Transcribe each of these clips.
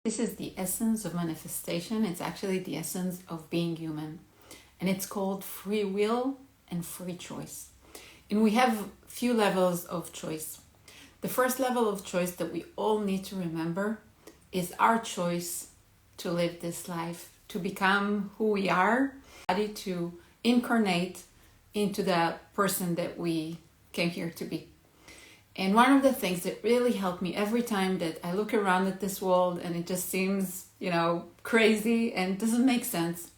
This is the essence of manifestation. It's actually the essence of being human. And it's called free will and free choice. And we have few levels of choice. The first level of choice that we all need to remember is our choice to live this life, to become who we are, to incarnate into the person that we came here to be. And one of the things that really helped me every time that I look around at this world and it just seems, crazy and doesn't make sense,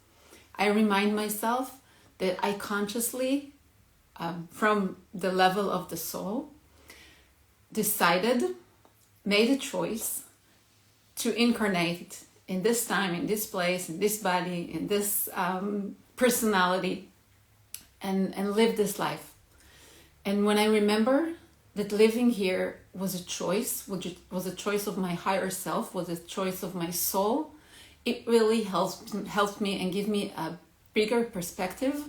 I remind myself that I consciously, from the level of the soul, made a choice to incarnate in this time, in this place, in this body, in this personality, and live this life. And when I remember that living here was a choice, which was a choice of my higher self, was a choice of my soul, it really helped me and give me a bigger perspective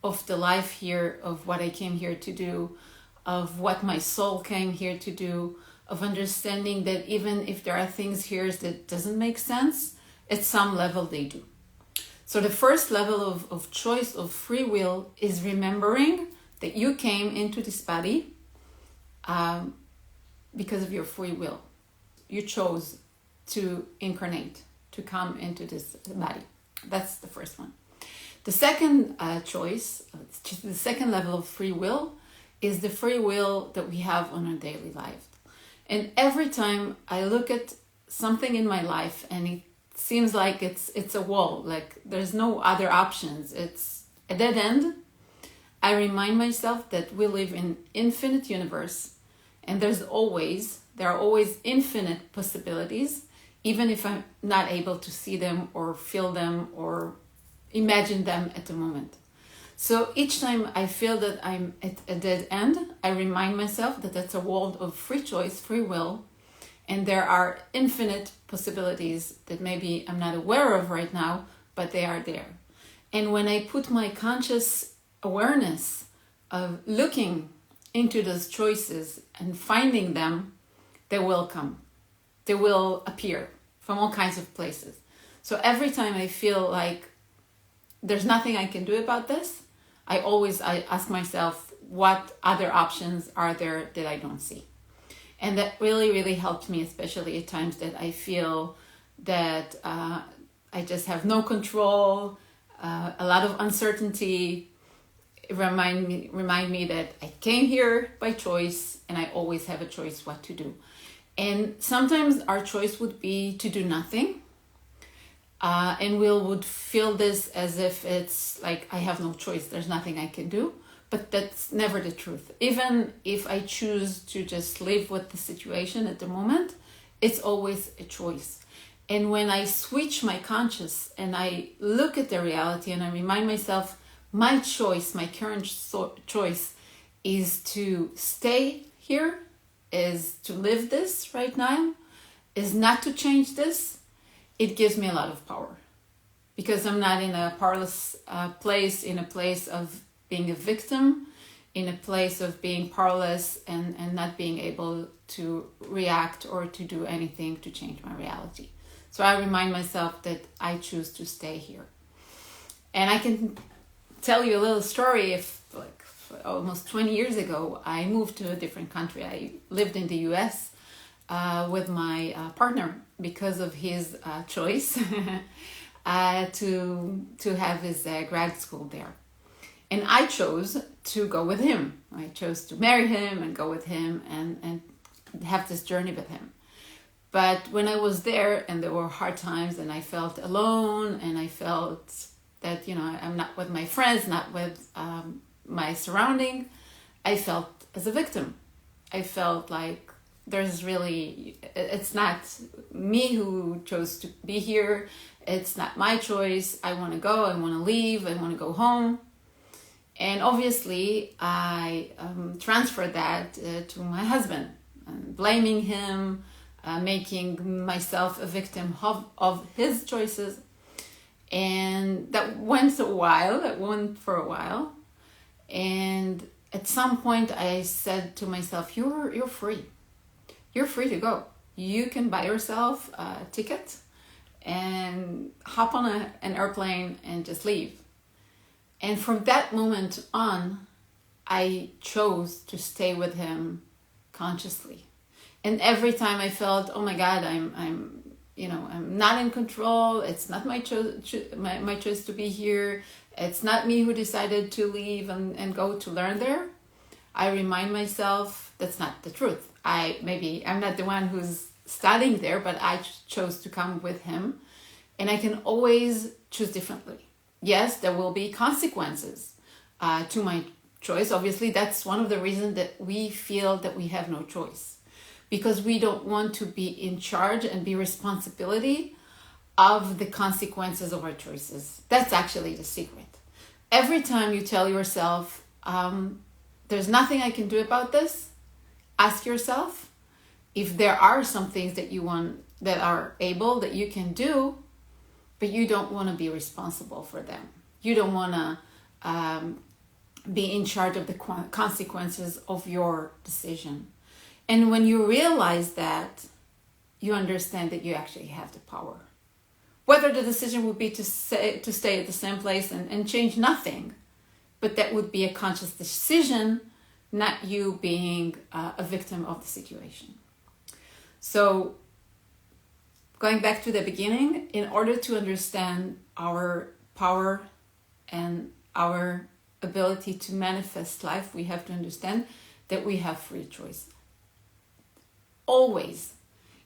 of the life here, of what I came here to do, of what my soul came here to do, of understanding that even if there are things here that doesn't make sense, at some level they do. So the first level of choice, of free will, is remembering that you came into this body because of your free will. You chose to incarnate, to come into this body. That's the first one. The second choice, the second level of free will, is the free will that we have on our daily life. And every time I look at something in my life and it seems like it's a wall, like there's no other options, it's a dead end, I remind myself that we live in infinite universe and there are always infinite possibilities, even if I'm not able to see them or feel them or imagine them at the moment. So each time I feel that I'm at a dead end, I remind myself that that's a world of free choice, free will, and there are infinite possibilities that maybe I'm not aware of right now, but they are there. And when I put my conscious awareness of looking into those choices and finding them, they will come. They will appear from all kinds of places. So every time I feel like there's nothing I can do about this, I ask myself, what other options are there that I don't see? And that really, really helped me, especially at times that I feel that I just have no control, a lot of uncertainty. Remind me that I came here by choice and I always have a choice what to do. And sometimes our choice would be to do nothing. And we would feel this as if it's like I have no choice, there's nothing I can do. But that's never the truth. Even if I choose to just live with the situation at the moment, it's always a choice. And when I switch my conscious and I look at the reality and I remind myself, my choice, my current choice is to stay here, is to live this right now, is not to change this, it gives me a lot of power. Because I'm not in a powerless place, in a place of being a victim, in a place of being powerless and not being able to react or to do anything to change my reality. So I remind myself that I choose to stay here. And I can tell you a little story. Almost 20 years ago, I moved to a different country. I lived in the US with my partner because of his choice to have his grad school there. And I chose to go with him. I chose to marry him and go with him and have this journey with him. But when I was there and there were hard times and I felt alone and I felt that, I'm not with my friends, not with my surrounding, I felt as a victim. I felt like it's not me who chose to be here. It's not my choice. I want to go, I want to leave, I want to go home. And obviously, I transferred that to my husband, blaming him, making myself a victim of his choices. And that went for a while. And at some point, I said to myself, you're free. You're free to go. you can buy yourself a ticket and hop on an airplane and just leave. And from that moment on, I chose to stay with him consciously. And every time I felt, oh my God, I'm not in control. It's not my choice to be here. It's not me who decided to leave and go to learn there. I remind myself that's not the truth. I'm not the one who's studying there, but I chose to come with him, and I can always choose differently. Yes, there will be consequences to my choice. Obviously, that's one of the reasons that we feel that we have no choice, because we don't want to be in charge and be responsibility of the consequences of our choices. That's actually the secret. Every time you tell yourself, there's nothing I can do about this, ask yourself if there are some things that you want, that are able, that you can do, but you don't want to be responsible for them. You don't want to be in charge of the consequences of your decision. And when you realize that, you understand that you actually have the power. Whether the decision would be to stay at the same place and change nothing, but that would be a conscious decision, not you being a victim of the situation. So, going back to the beginning, in order to understand our power and our ability to manifest life, we have to understand that we have free choice. Always.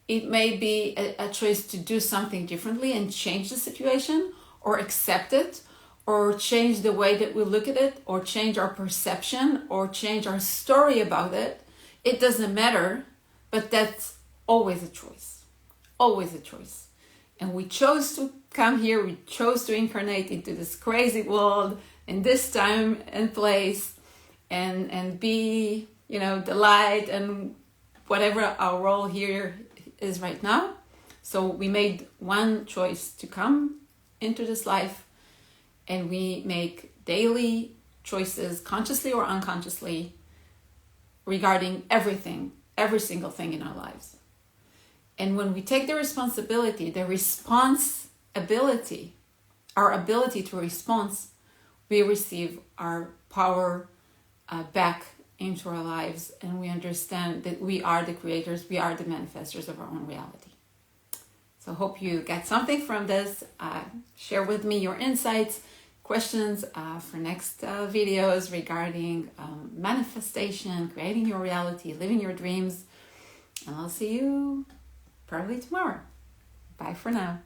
It may be a choice to do something differently and change the situation, or accept it, or change the way that we look at it, or change our perception, or change our story about it. It doesn't matter, but that's always a choice. Always a choice. And we chose to come here, we chose to incarnate into this crazy world, in this time and place, and be, the light and whatever our role here is right now. So we made one choice to come into this life, and we make daily choices, consciously or unconsciously, regarding everything, every single thing in our lives. And when we take the responsibility, our ability to respond, we receive our power back into our lives, and we understand that we are the creators, we are the manifestors of our own reality. So hope you get something from this. Share with me your insights, questions for next videos regarding manifestation, creating your reality, living your dreams. And I'll see you probably tomorrow. Bye for now.